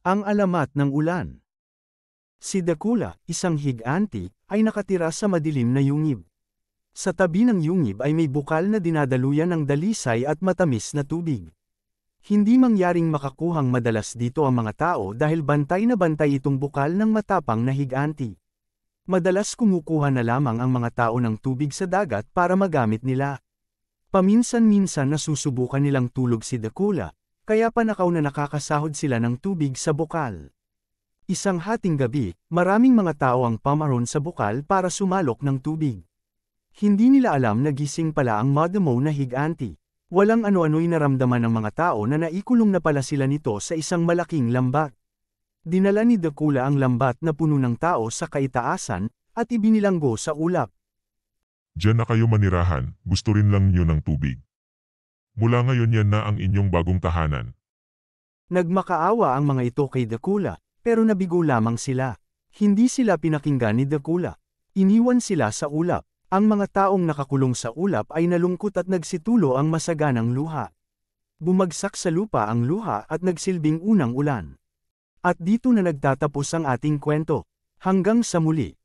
Ang alamat ng ulan. Si Dracula, isang higante, ay nakatira sa madilim na yungib. Sa tabi ng yungib ay may bukal na dinadaluyan ng dalisay at matamis na tubig. Hindi mangyaring makakuhang madalas dito ang mga tao dahil bantay na bantay itong bukal ng matapang na higante. Madalas kumukuha na lamang ang mga tao ng tubig sa dagat para magamit nila. Paminsan-minsan nasusubukan nilang tulog si Dracula, kaya panakaw na nakakasahod sila ng tubig sa bukal. Isang hating gabi, maraming mga tao ang pamaron sa bukal para sumalok ng tubig. Hindi nila alam na gising pala ang madamo na higante. Walang ano-ano'y naramdaman ng mga tao na naikulong na pala sila nito sa isang malaking lambat. Dinala ni Dracula ang lambat na puno ng tao sa kaitaasan, at ibinilanggo sa ulap. Diyan na kayo manirahan, gusto rin lang niyo ng tubig. Mula ngayon yan na ang inyong bagong tahanan. Nagmakaawa ang mga ito kay Dracula, pero nabigo lamang sila. Hindi sila pinakinggan ni Dracula. Iniwan sila sa ulap. Ang mga taong nakakulong sa ulap ay nalungkot at nagsitulo ang masaganang luha. Bumagsak sa lupa ang luha at nagsilbing unang ulan. At dito na nagtatapos ang ating kwento. Hanggang sa muli.